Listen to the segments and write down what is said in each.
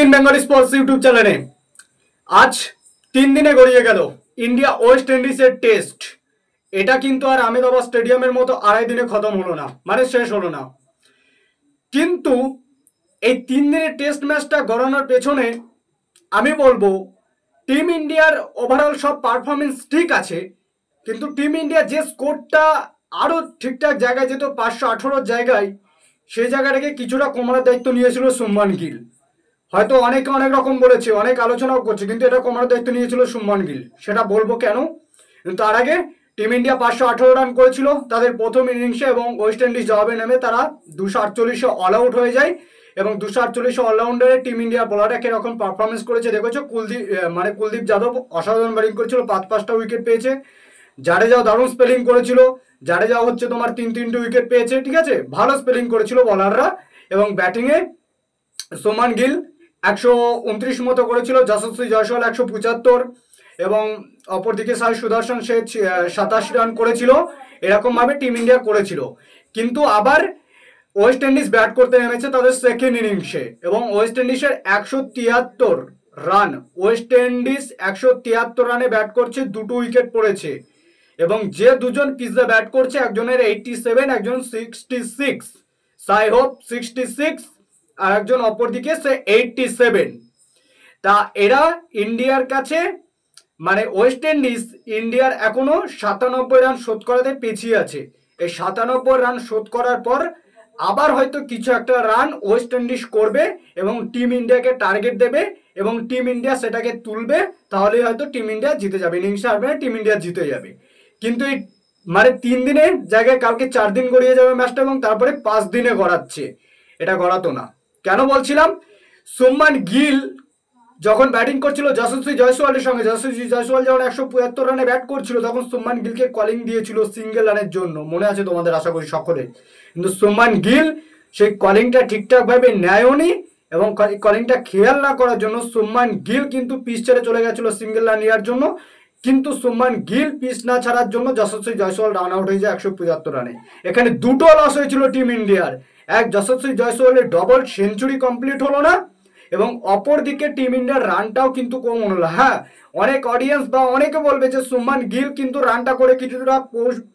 In Bengal sports YouTube চ্যানেলে আজ 3 দিনে গড়িয়ে গেল ইন্ডিয়া ওয়েস্ট ইন্ডিজের টেস্ট। এটা কিন্তু আর আহমেদাবাদ স্টেডিয়ামের মতো 2.5 দিনে খতম হলো না, মানে শেষ হলো না। কিন্তু এই 3 দিনের টেস্ট ম্যাচটা গড়ানোর পেছনে আমি বলবো টিম ইন্ডিয়ার ওভারঅল সব পারফরমেন্স ঠিক আছে, কিন্তু টিম ইন্ডিয়া যে স্কোরটা আরও ঠিকঠাক জায়গায় যেত 518 জায়গায়, সেই জায়গাটাকে কিছুটা কমানোর দায়িত্ব নিয়েছিল শুভমান গিল। হয়তো অনেকে অনেক রকম বলেছে, অনেক আলোচনাও করছে, কিন্তু এটা কমানোর দায়িত্ব নিয়েছিল শুভমান গিল। সেটা বলবো কেন। কিন্তু তার আগে টিম ইন্ডিয়া 518 রান করেছিল তাদের প্রথম ইনিংসে, এবং ওয়েস্ট ইন্ডিজ জবাবে নেমে তারা 248-এ অল আউট হয়ে যায়। এবং 248-এ অলরাউন্ডারে টিম ইন্ডিয়ার বোলাররা কিরকম পারফরমেন্স করেছে দেখেছো। কুলদীপ যাদব অসাধারণ ব্যাটিং করেছিল, 5-5টা উইকেট পেয়েছে। জাডেজাও দারুণ স্পেলিং করেছিল, জাডেজাও হচ্ছে তোমার 3-3টে উইকেট পেয়েছে, ঠিক আছে, ভালো স্পেলিং করেছিল বলাররা। এবং ব্যাটিংয়ে শুভমান গিল 129 মতো করেছিল, যশস্বী জয়সওয়াল 175, এবং অপরদিকে সাই সুদর্শন সে 87 রান করেছিল। এরকম ভাবে টিম ইন্ডিয়া করেছিল। কিন্তু আবার ওয়েস্ট ইন্ডিজ ব্যাট করতে নেমেছে তাদের সেকেন্ড ইনিংসে, এবং ওয়েস্ট ইন্ডিজের 173 রান, ওয়েস্ট ইন্ডিজ 173 রানে ব্যাট করছে, 2টো উইকেট পড়েছে। এবং যে দুজন পিচে ব্যাট করছে, একজনের 87, একজন 66, সাই হোপ 66, আর একজন অপরদিকে সে 87। তা এরা ইন্ডিয়ার কাছে, মানে ওয়েস্ট ইন্ডিজ ইন্ডিয়ার এখনো 97 রান শোধ করাতে পিছিয়ে আছে। এই 97 রান শোধ করার পর আবার হয়তো কিছু একটা রান ওয়েস্ট ইন্ডিজ করবে এবং টিম ইন্ডিয়াকে টার্গেট দেবে, এবং টিম ইন্ডিয়া সেটাকে তুলবে। তাহলে হয়তো টিম ইন্ডিয়া জিতে যাবে, ইনিংস হারবে না, টিম ইন্ডিয়া জিতে যাবে। কিন্তু এই মানে 3 দিনের জায়গায় কালকে 4 দিন গড়িয়ে যাবে ম্যাচটা, এবং তারপরে 5 দিনে গড়াচ্ছে। এটা গড়াতো না। কেন বলছিলাম, শুভমান গিল যখন ব্যাটিং করছিল যশস্বী জয়সওয়ালের সঙ্গে, যশস্বী জয়সওয়াল যখন 175 রানে ব্যাট করছিল, তখন শুভমান গিলকে কলিং দিয়েছিল সিঙ্গেল রানের জন্য, মনে আছে তোমাদের আশা করি সকলে। কিন্তু শুভমান গিল সেই কলিংটা ঠিকঠাক ভাবে নেয়নি, এবং কলিংটা খেয়াল না করার জন্য শুভমান গিল কিন্তু পিচ ছেড়ে চলে গেছিল সিঙ্গেল রান নেওয়ার জন্য। কিন্তু শুভমান গিল পিচ না ছাড়ার জন্য যশস্বী জয়সওয়াল রান আউট হয়ে যায় 175 রানে। এখানে দুটো লস হয়েছিল টিম ইন্ডিয়ার। এক, যশস্বী জয়সওয়ালের ডবল সেঞ্চুরি কমপ্লিট হলো না, এবং অপরদিকে টিম ইন্ডিয়ার রানটাও কিন্তু কম হলো। হ্যাঁ, অনেক অডিয়েন্স বা অনেকে বলবে যে শুভমান গিল কিন্তু রানটা করে কিছুটা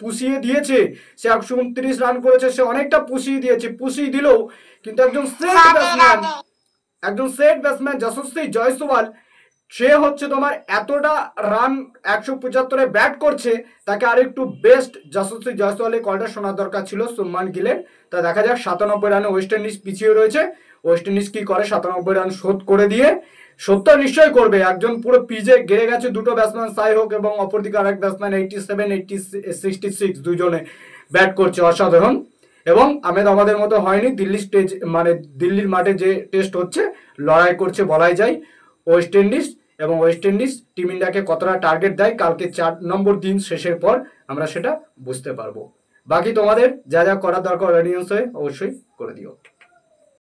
পুষিয়ে দিয়েছে, সে 129 রান করেছে, সে অনেকটা পুষিয়ে দিয়েছে, পুষিয়ে দিলেও কিন্তু একজন সেট ব্যাটসম্যান যশস্বী জয়সওয়াল, সে হচ্ছে তোমার এতটা রান 175-এ ব্যাট করছে, তাকে আর একটু বেস্ট যশস্বী জয়সওয়ালের কলটা শোনার দরকার ছিল শুভমান গিলের। তা দেখা যাক, 97 রানে ওয়েস্ট ইন্ডিজ পিছিয়ে রয়েছে। ওয়েস্ট ইন্ডিজ কি করে 97 রান শোধ করে দিয়ে, 70 নিশ্চয়ই করবে। একজন পুরো পিজে গেড়ে গেছে, দুটো ব্যাটসম্যান সাই হোক এবং অপরদিকে আরেক ব্যাটসম্যান 87, 66 দুজনে ব্যাট করছে অসাধারণ। এবং আহমেদাবাদের মতো হয়নি, দিল্লির মাঠে যে টেস্ট হচ্ছে, লড়াই করছে বলাই যায় ওয়েস্ট ইন্ডিজ। এবং ওয়েস্ট ইন্ডিজ টিম ইন্ডিয়াকে কতটা টার্গেট দেয় কালকে 4 নম্বর দিন শেষের পর আমরা সেটা বুঝতে পারবো। বাকি তোমাদের যা যা করার দরকার অডিয়েন্স হয়ে অবশ্যই করে দিও।